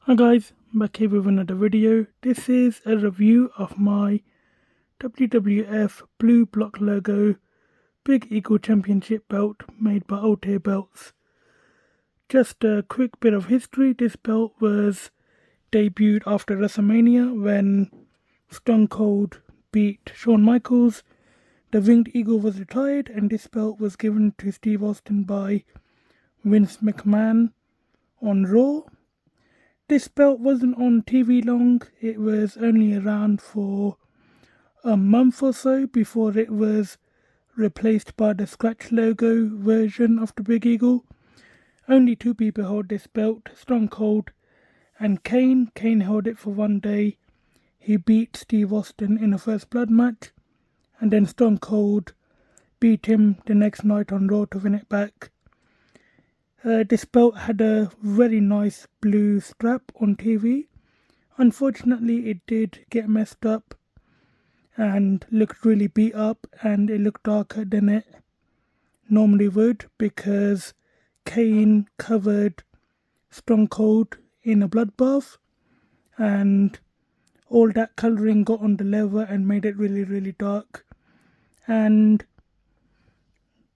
Hi guys, back here with another video. This is a review of my WWF blue block logo Big Eagle Championship belt made by Altair belts. Just a quick bit of history. This belt was debuted after WrestleMania when Stone Cold beat Shawn Michaels. The Winged Eagle was retired and this belt was given to Steve Austin by Vince McMahon on Raw. This belt wasn't on TV long, it was only around for a month or so before it was replaced by the scratch logo version of the Big Eagle. Only two people held this belt, Stone Cold and Kane. Kane held it for one day. He beat Steve Austin in a first blood match, and then Stone Cold beat him the next night on Raw to win it back. This belt had a very nice blue strap on TV. Unfortunately, it did get messed up and looked really beat up, and it looked darker than it normally would because Kane covered Stone Cold in a bloodbath, and all that colouring got on the leather and made it really dark. And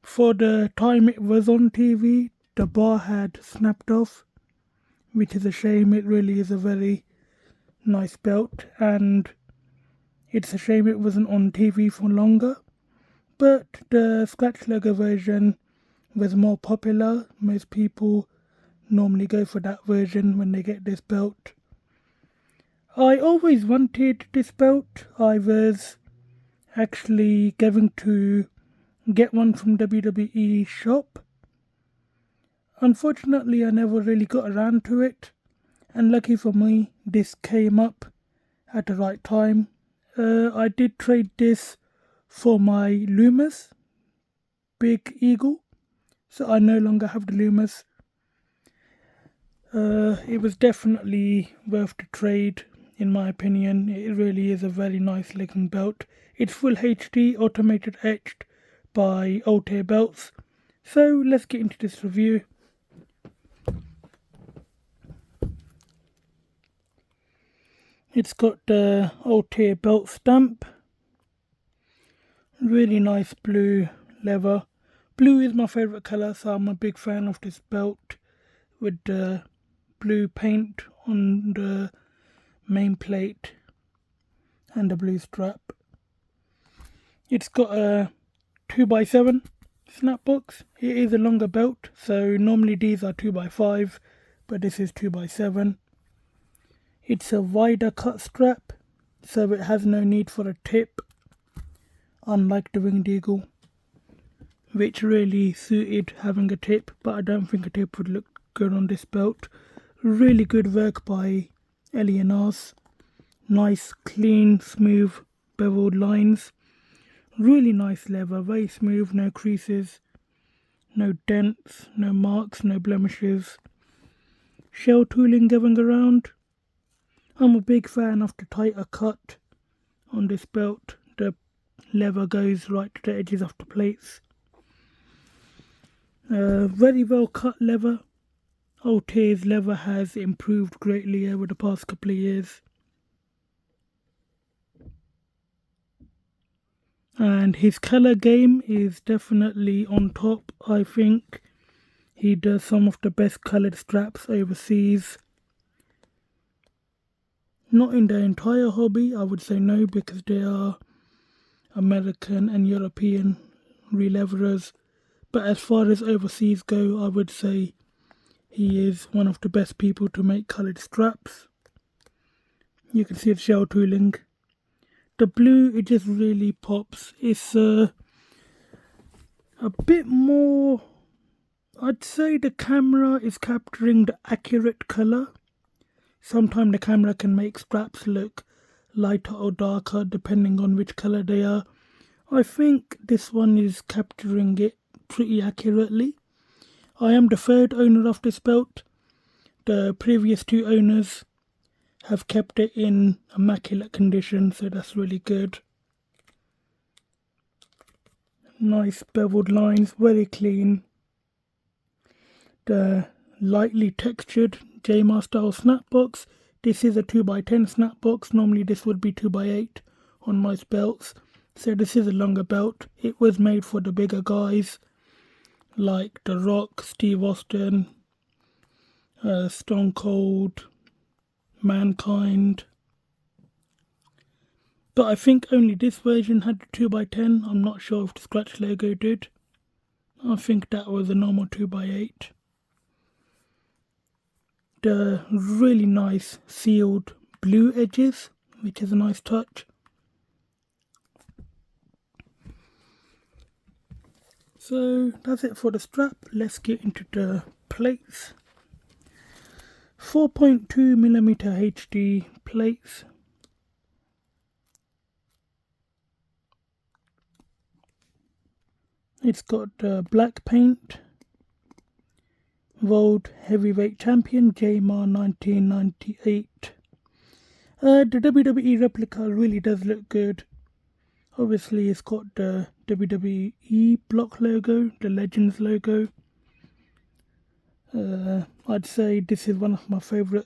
for the time it was on TV, the bar had snapped off, which is a shame. It really is a very nice belt, and it's a shame it wasn't on TV for longer. But the scratch logo version was more popular. Most people normally go for that version when they get this belt. I always wanted this belt. I was actually going to get one from WWE shop. Unfortunately, I never really got around to it, and lucky for me, this came up at the right time. I did trade this for my Loomis Big Eagle, so I no longer have the Loomis. It was definitely worth the trade, in my opinion. It really is a very nice looking belt. It's full HD, automated etched by Altair belts. So let's get into this review. It's got the Altair belt stamp. Really nice blue leather. Blue is my favourite colour, so I'm a big fan of this belt with the blue paint on the main plate and the blue strap. It's got a 2x7 snap box. It is a longer belt, so normally these are 2x5, but this is 2x7. It's a wider cut strap, so it has no need for a tip, unlike the Winged Eagle, which really suited having a tip, but I don't think a tip would look good on this belt. Really good work by Elianas. Nice, clean, smooth, beveled lines. Really nice leather, very smooth, no creases, no dents, no marks, no blemishes. Shell tooling going around. I'm a big fan of the tighter cut on this belt. The leather goes right to the edges of the plates. Very well cut leather. Altair's leather has improved greatly over the past couple of years. And his colour game is definitely on top. I think he does some of the best coloured straps overseas. Not in the entire hobby, I would say no, because there are American and European re-leatherers. But as far as overseas go, I would say he is one of the best people to make coloured straps. You can see the shell tooling. The blue, it just really pops. It's a bit more, I'd say the camera is capturing the accurate colour. Sometimes the camera can make straps look lighter or darker depending on which colour they are. I think this one is capturing it pretty accurately. I am the third owner of this belt. The previous two owners have kept it in immaculate condition, so that's really good. Nice beveled lines, very clean. The lightly textured JMar style snap box. This is a 2x10 snap box. Normally this would be 2x8 on most belts. So this is a longer belt. It was made for the bigger guys like The Rock, Steve Austin, Stone Cold, Mankind. But I think only this version had the 2x10. I'm not sure if the scratch logo did. I think that was a normal 2x8. The really nice sealed blue edges, which is a nice touch. So that's it for the strap. Let's get into the plates. 4.2mm HD plates. It's got black paint. World Heavyweight Champion JMar 1998. The WWE replica really does look good. Obviously it's got the WWE block logo, the Legends logo. I'd say this is one of my favourite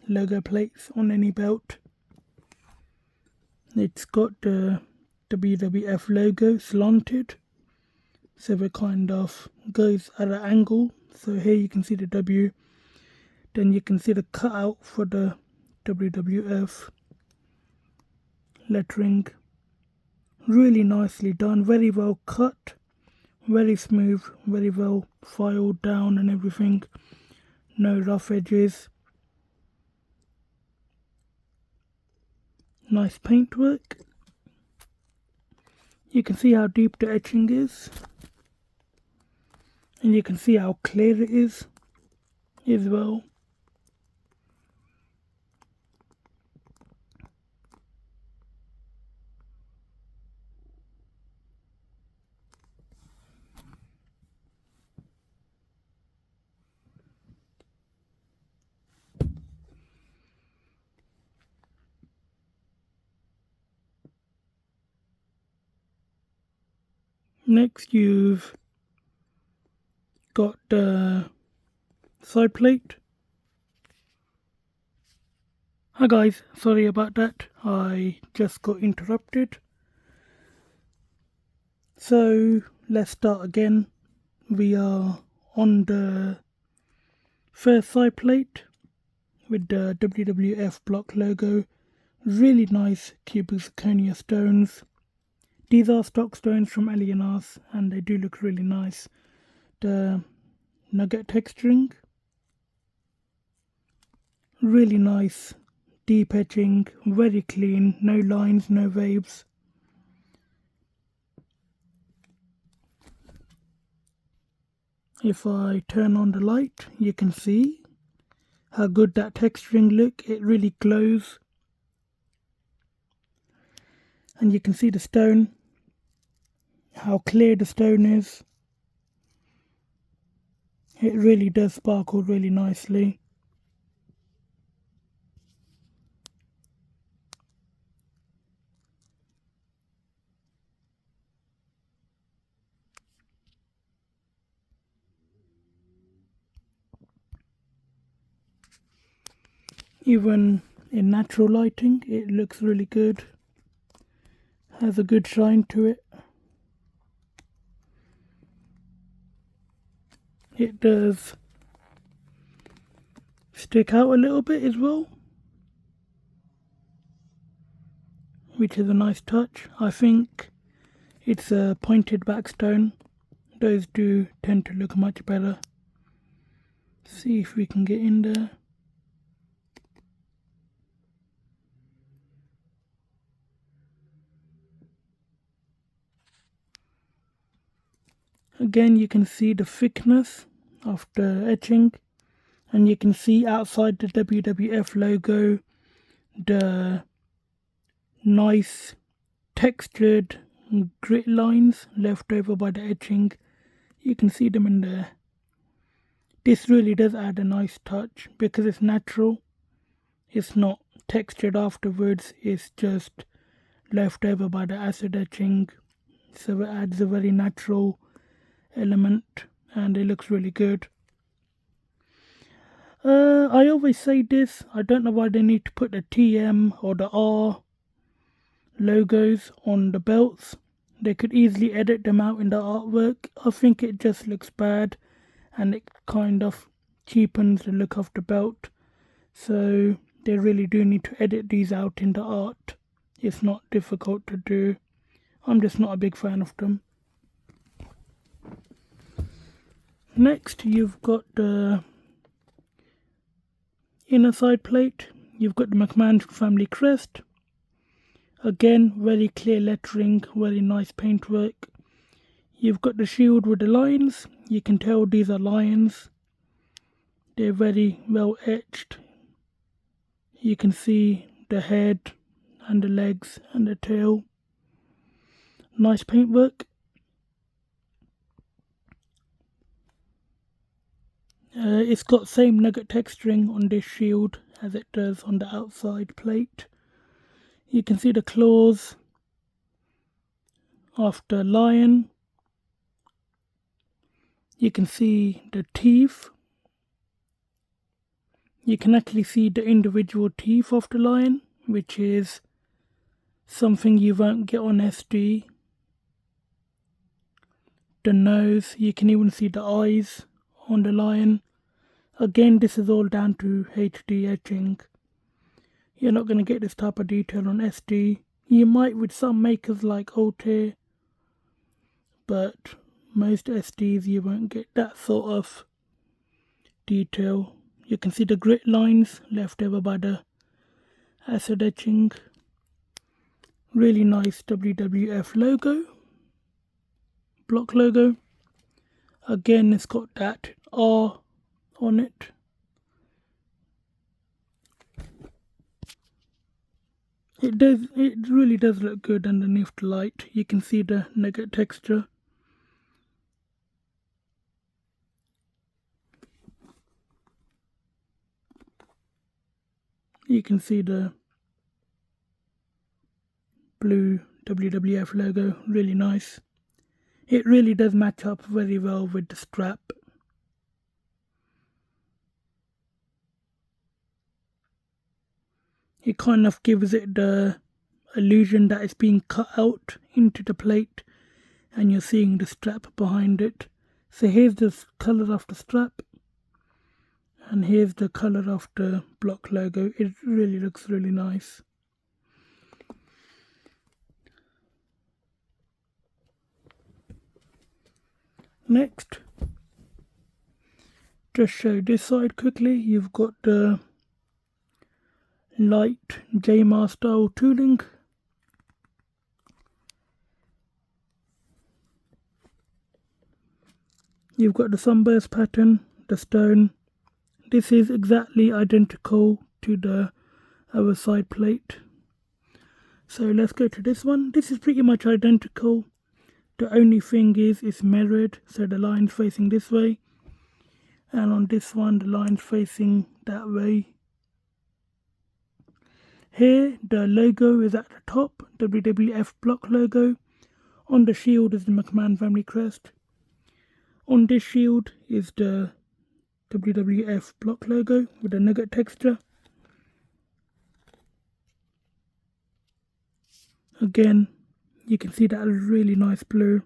logo plates on any belt. It's got the WWF logo slanted, so it kind of goes at an angle. So here you can see the W, then you can see the cutout for the WWF lettering. Really nicely done, very well cut, very smooth, very well filed down and everything. No rough edges. Nice paintwork. You can see how deep the etching is. And you can see how clear it is as well. Next you've got the side plate. Hi guys, sorry about that, I just got interrupted. So let's start again. We are on the first side plate with the WWF block logo. Really nice cubic zirconia stones. These are stock stones from Altair and they do look really nice. The Nugget texturing. Really nice deep etching, very clean, no lines, no waves. If I turn on the light, you can see how good that texturing look. It really glows. And you can see the stone, how clear the stone is. It really does sparkle really nicely. Even in natural lighting, it looks really good. Has a good shine to it. It does stick out a little bit as well, which is a nice touch. I think it's a pointed back stone. Those do tend to look much better. See if we can get in there. Again, you can see the thickness of the etching, and you can see outside the WWF logo the nice textured grit lines left over by the etching. You can see them in there. This really does add a nice touch because it's natural. It's not textured afterwards, it's just left over by the acid etching. So it adds a very natural element and it looks really good. I always say this, I don't know why they need to put the TM or the R logos on the belts. They could easily edit them out in the artwork. I think it just looks bad and it kind of cheapens the look of the belt. So they really do need to edit these out in the art. It's not difficult to do. I'm just not a big fan of them. Next, you've got the inner side plate. You've got the McMahon family crest. Again, very clear lettering, very nice paintwork. You've got the shield with the lines. You can tell these are lions. They're very well etched. You can see the head and the legs and the tail. Nice paintwork. It's got same nugget texturing on this shield as it does on the outside plate. You can see the claws of the lion. You can see the teeth. You can actually see the individual teeth of the lion, which is something you won't get on SD. The nose, you can even see the eyes on the lion. Again, this is all down to HD etching. You're not going to get this type of detail on SD. You might with some makers like Altair, but most SDs you won't get that sort of detail. You can see the grit lines left over by the acid etching. Really nice WWF logo, block logo. Again, it's got that R on it. It really does look good underneath the light. You can see the nugget texture. You can see the blue WWF logo, really nice. It really does match up very well with the strap. It kind of gives it the illusion that it's being cut out into the plate and you're seeing the strap behind it. So here's the colour of the strap and here's the colour of the block logo. It really looks really nice. Next, just show this side quickly. You've got the light JMAR style tooling. You've got the sunburst pattern, the stone. This is exactly identical to the other side plate. So let's go to this one. This is pretty much identical. The only thing is it's mirrored, so the line's facing this way. And on this one, the line's facing that way. Here, the logo is at the top, WWF block logo. On the shield is the McMahon family crest. On this shield is the WWF block logo with the nugget texture. Again, you can see that really nice blue.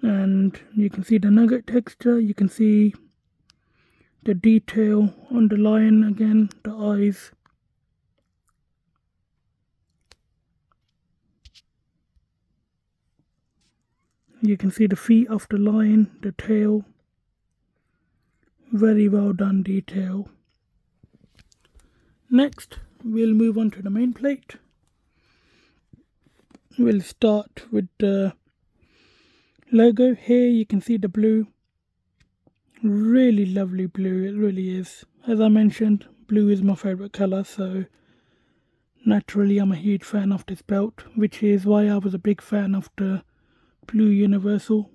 And you can see the nugget texture, you can see the detail on the lion again, the eyes. You can see the feet of the lion, the tail. Very well done detail. Next, we'll move on to the main plate. We'll start with the logo. Here you can see the blue. Really lovely blue, it really is. As I mentioned, blue is my favourite colour, so naturally I'm a huge fan of this belt, which is why I was a big fan of the Blue Universal.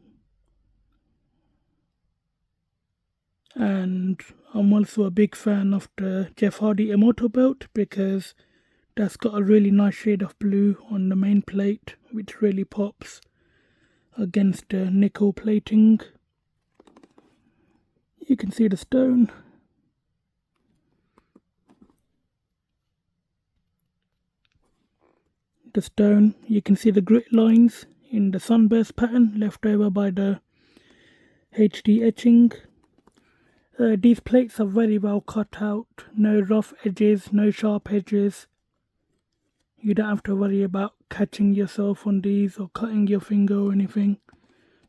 And I'm also a big fan of the Jeff Hardy Immortal belt because that's got a really nice shade of blue on the main plate, which really pops. against the nickel plating. You can see the stone. You can see the grit lines in the sunburst pattern left over by the HD etching. These plates are very well cut out, no rough edges, no sharp edges. You don't have to worry about catching yourself on these or cutting your finger or anything.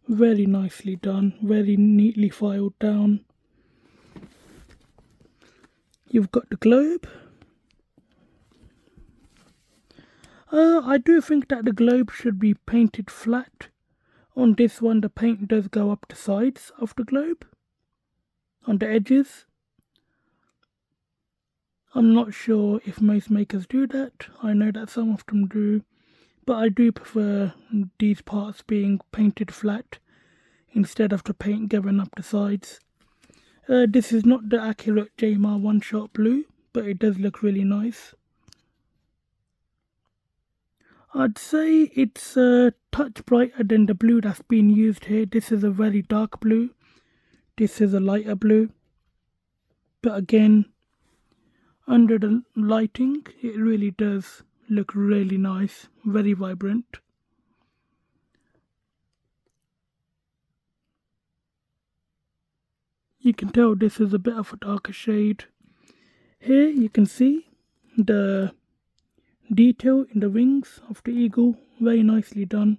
Very nicely done, very neatly filed down. You've got the globe. I do think that the globe should be painted flat. On this one the paint does go up the sides of the globe, on the edges. I'm not sure if most makers do that. I know that some of them do, but I do prefer these parts being painted flat instead of the paint going up the sides. This is not the accurate JMR one-shot blue, but it does look really nice. I'd say it's a touch brighter than the blue that's been used here. This is a very dark blue. This is a lighter blue. But again, under the lighting, it really does look really nice. Very vibrant. You can tell this is a bit of a darker shade. Here you can see the detail in the wings of the eagle, very nicely done.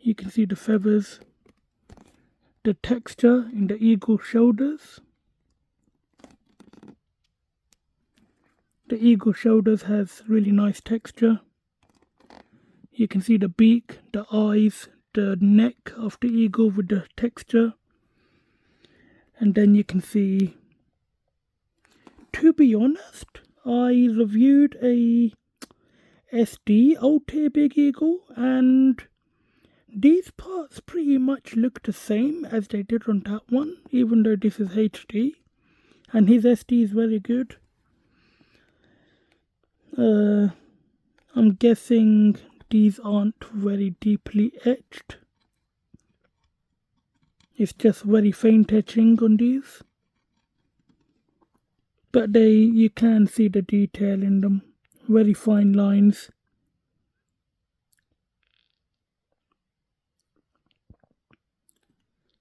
You can see the feathers, the texture in the eagle shoulders. The eagle shoulders has really nice texture. You can see the beak, the eyes, the neck of the eagle with the texture. And then you can see, to be honest, I reviewed a SD Altair Big Eagle and these parts pretty much look the same as they did on that one, even though this is HD and his SD is very good. I'm guessing these aren't very deeply etched. It's just very faint etching on these. But you can see the detail in them. Very fine lines.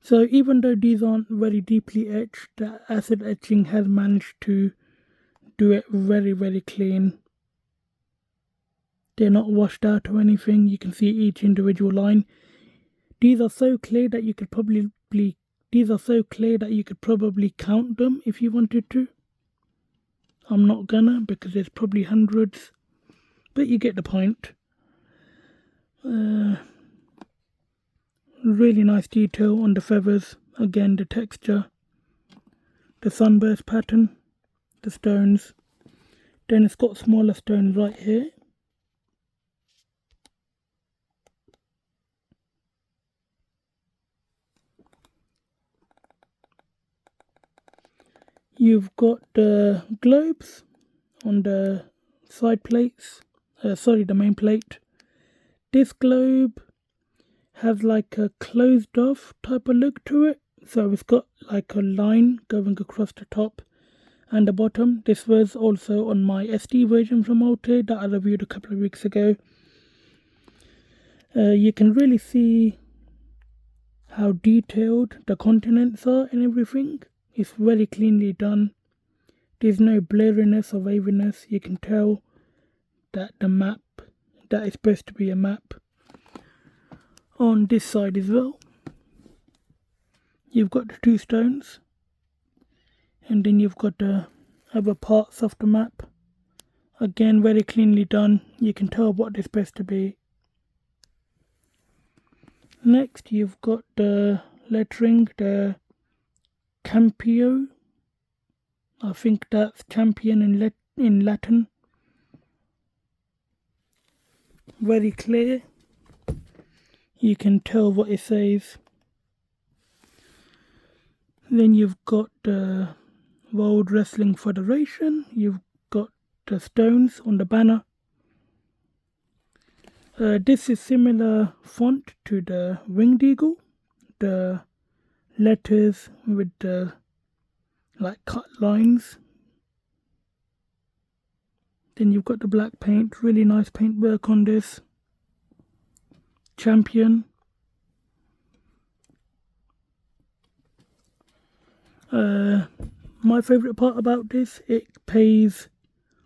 So even though these aren't very deeply etched, the acid etching has managed to do it very, very clean. They're not washed out or anything. You can see each individual line. These are so clear that you could probably count them if you wanted to. I'm not gonna, because there's probably hundreds, but you get the point. Really nice detail on the feathers. Again, the texture, the sunburst pattern, the stones. Then it's got smaller stones right here. You've got the globes on the side plates, the main plate. This globe has like a closed off type of look to it, so it's got like a line going across the top and the bottom. This was also on my SD version from Altair that I reviewed a couple of weeks ago. You can really see how detailed the continents are and everything. It's very cleanly done. There's no blurriness or waviness. You can tell that the map, that is supposed to be a map. On this side as well, you've got the two stones, and then you've got the other parts of the map. Again, very cleanly done. You can tell what they're supposed to be. Next, you've got the lettering, the Campio. I think that's champion in Latin. Very clear. You can tell what it says. Then you've got the World Wrestling Federation. You've got the stones on the banner. This is similar font to the winged eagle. The letters with the like cut lines. Then you've got the black paint, really nice paintwork on this. Champion. My favourite part about this, it pays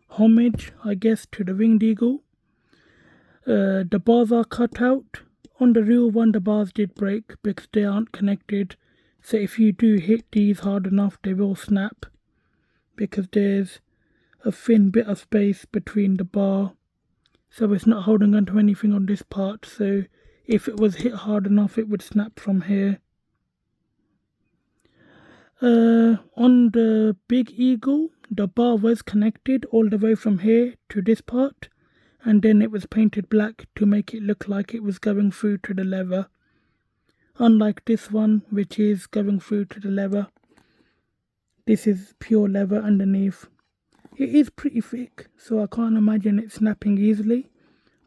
homage, I guess, to the winged eagle. The bars are cut out. On the real one, the bars did break because they aren't connected. So if you do hit these hard enough, they will snap because there's a thin bit of space between the bar. So it's not holding onto anything on this part. So if it was hit hard enough, it would snap from here. On the big eagle, the bar was connected all the way from here to this part, and then it was painted black to make it look like it was going through to the leather. Unlike this one, which is going through to the leather, this is pure leather underneath. It is pretty thick, so I can't imagine it snapping easily,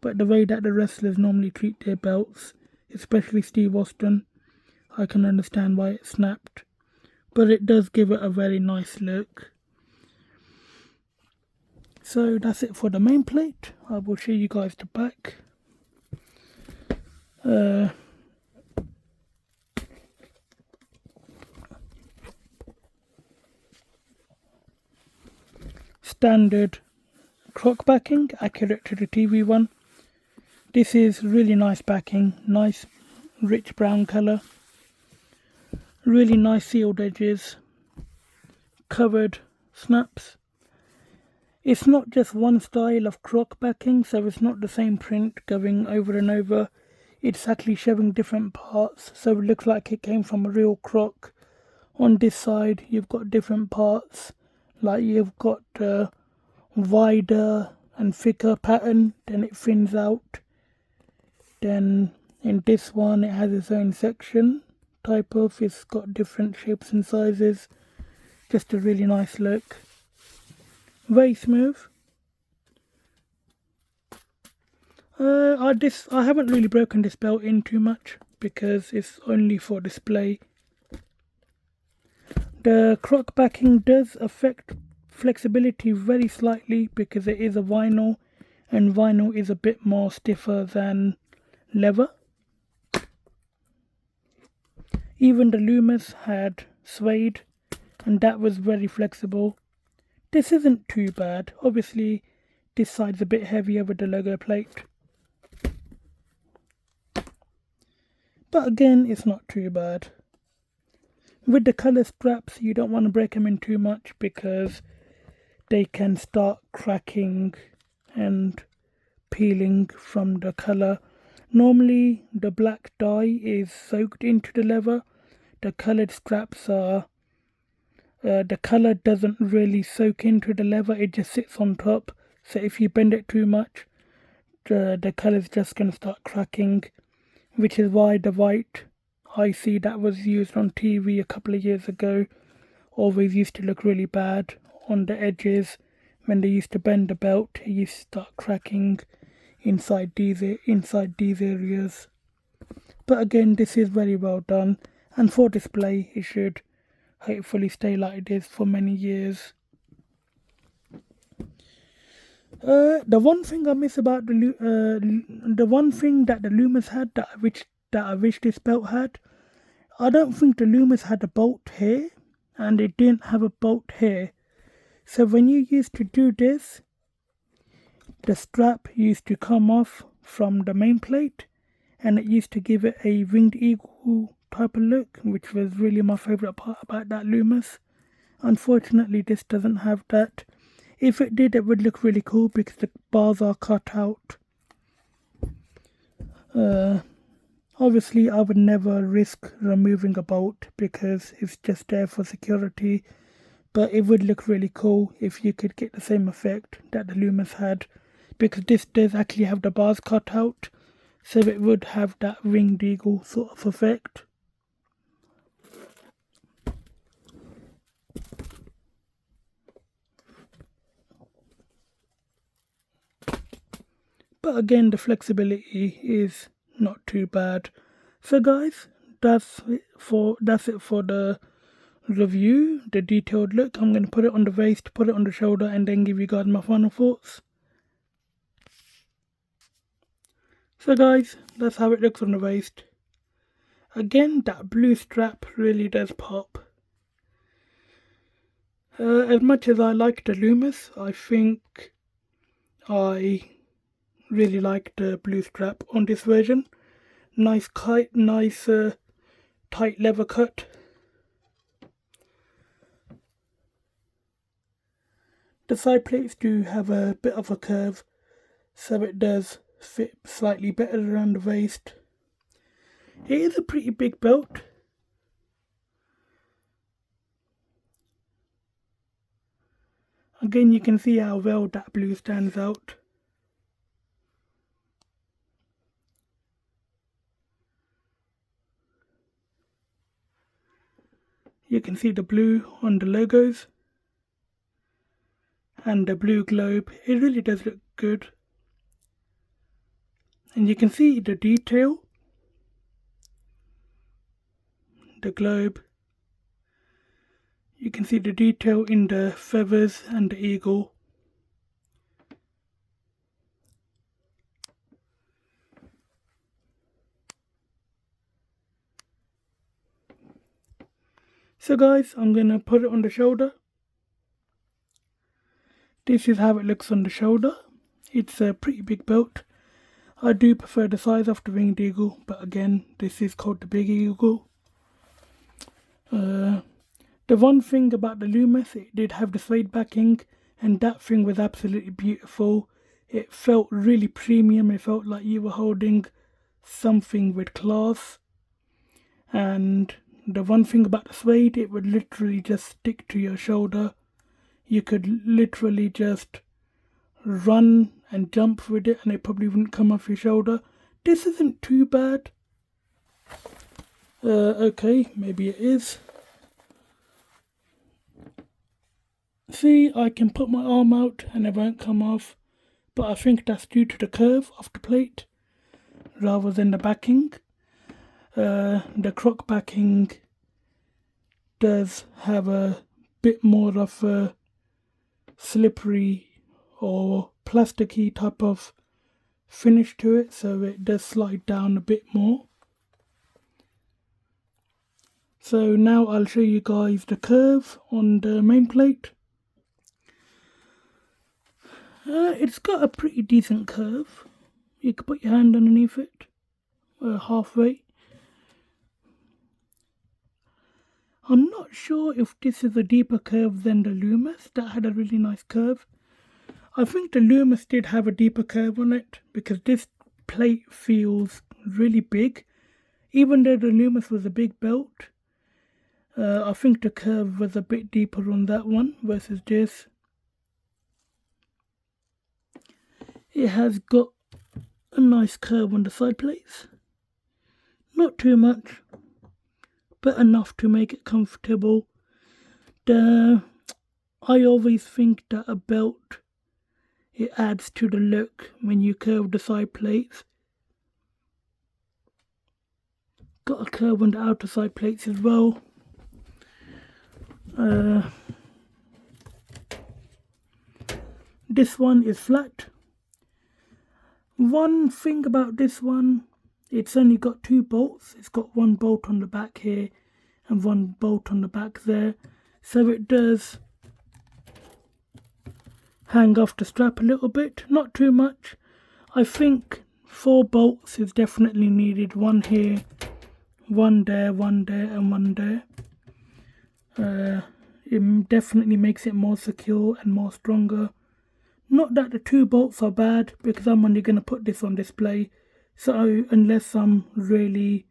but the way that the wrestlers normally treat their belts, especially Steve Austin, I can understand why it snapped. But it does give it a very nice look. So that's it for the main plate. I will show you guys the back. Standard croc backing, accurate to the TV one. This is really nice backing, nice rich brown colour. Really nice sealed edges, covered snaps. It's not just one style of croc backing, so it's not the same print going over and over. It's actually showing different parts, so it looks like it came from a real croc. On this side, you've got different parts, like you've got a wider and thicker pattern, then it thins out. Then in this one, it has its own section. Type of, it's got different shapes and sizes, just a really nice look, very smooth. I haven't really broken this belt in too much because it's only for display. The croc backing does affect flexibility very slightly because it is a vinyl, and vinyl is a bit more stiffer than leather. Even the Loomis had suede, and that was very flexible. This isn't too bad. Obviously, this side's a bit heavier with the logo plate. But again, it's not too bad. With the colour straps, you don't want to break them in too much because they can start cracking and peeling from the colour. Normally, the black dye is soaked into the leather. The coloured straps are... the colour doesn't really soak into the leather, it just sits on top. So if you bend it too much, the colour's just going to start cracking. Which is why the white IC that was used on TV a couple of years ago always used to look really bad on the edges. When they used to bend the belt, it used to start cracking inside these areas. But again, this is very well done, and for display it should hopefully stay like this for many years. The one thing I miss about the one thing that the Loomis had that I wish this belt had, I don't think the Loomis had a bolt here, and it didn't have a bolt here. So when you used to do this, the strap used to come off from the main plate, and it used to give it a winged eagle type of look, which was really my favourite part about that Loomis. Unfortunately, this doesn't have that. If it did, it would look really cool because the bars are cut out. Obviously, I would never risk removing a bolt because it's just there for security. But it would look really cool if you could get the same effect that the Loomis had, because this does actually have the bars cut out, so it would have that winged eagle sort of effect. but again the flexibility is not too bad. So guys, that's it for the review, the detailed look. I'm going to put it on the waist, put it on the shoulder, and then give you guys my final thoughts. So guys, that's how it looks on the waist. Again, that blue strap really does pop. As much as I like the Loomis, I think I really like the blue strap on this version. Nice tight leather cut. The side plates do have a bit of a curve, so it does fit slightly better around the waist. It is a pretty big belt. Again, you can see how well that blue stands out. You can see the blue on the logos and the blue globe. It really does look good. And you can see the detail, the globe. You can see the detail in the feathers and the eagle. So guys, I'm going to put it on the shoulder. This is how it looks on the shoulder. It's a pretty big belt. I do prefer the size of the winged eagle, but again, this is called the big eagle. The one thing about the Loomis, it did have the suede backing, and that thing was absolutely beautiful. It felt really premium. It felt like you were holding something with class. And the one thing about the suede, it would literally just stick to your shoulder. You could literally just run and jump with it and it probably wouldn't come off your shoulder. This isn't too bad. Okay, maybe it is. See, I can put my arm out and it won't come off, but I think that's due to the curve of the plate rather than the backing. The croc backing does have a bit more of a slippery or plasticky type of finish to it, so it does slide down a bit more. So now I'll show you guys the curve on the main plate. It's got a pretty decent curve. You can put your hand underneath it, halfway. I'm not sure if this is a deeper curve than the Loomis. That had a really nice curve. I think the Loomis did have a deeper curve on it because this plate feels really big. Even though the Loomis was a big belt, I think the curve was a bit deeper on that one versus this. It has got a nice curve on the side plates. Not too much, but enough to make it comfortable. I always think that a belt, it adds to the look when you curve the side plates. Got a curve on the outer side plates as well. This one is flat. One thing about this one, it's only got 2 bolts. It's got 1 bolt on the back here and 1 bolt on the back there. So it does hang off the strap a little bit, not too much. I think 4 bolts is definitely needed. 1 here, 1 there, 1 there and 1 there. It definitely makes it more secure and more stronger. Not that the 2 bolts are bad, because I'm only going to put this on display, so unless I'm really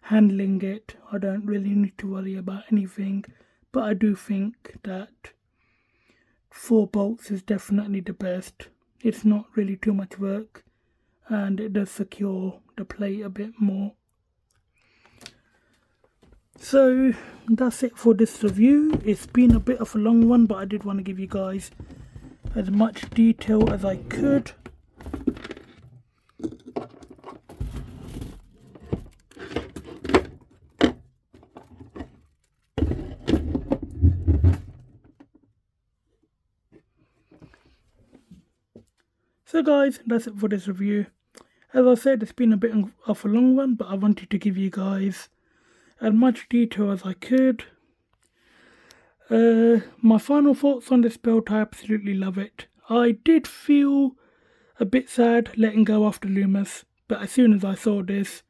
handling it, I don't really need to worry about anything. But I do think that 4 bolts is definitely the best. It's not really too much work and it does secure the plate a bit more. So that's it for this review. It's been a bit of a long one, but I did want to give you guys as much detail as I could. So guys, that's it for this review. As I said, it's been a bit of a long one, but I wanted to give you guys as much detail as I could. My final thoughts on this belt, I absolutely love it. I did feel a bit sad letting go of the Loomis, but as soon as I saw this,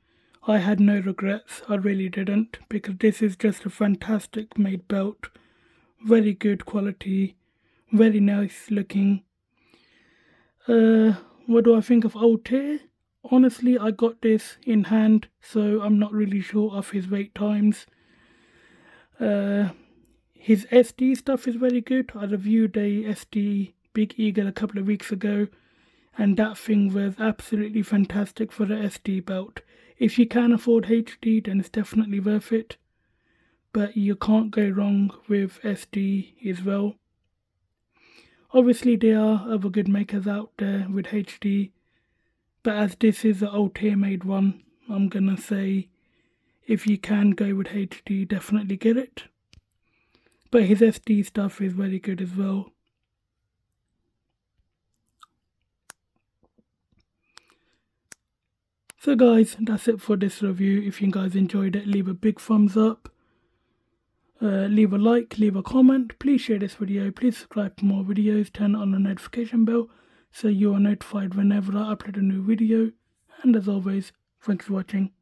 I had no regrets. I really didn't, because this is just a fantastic made belt. Very good quality, very nice looking. What do I think of Altair? Honestly, I got this in hand, so I'm not really sure of his wait times. His SD stuff is very good. I reviewed a SD Big Eagle a couple of weeks ago, and that thing was absolutely fantastic for the SD belt. If you can afford HD, then it's definitely worth it. But you can't go wrong with SD as well. Obviously, there are other good makers out there with HD, but as this is an Altair made one, I'm gonna say if you can go with HD, definitely get it. But his SD stuff is very good as well. So guys, that's it for this review. If you guys enjoyed it, leave a big thumbs up. Leave a like, leave a comment. Please share this video. Please subscribe for more videos. Turn on the notification bell so you are notified whenever I upload a new video. And as always, thanks for watching.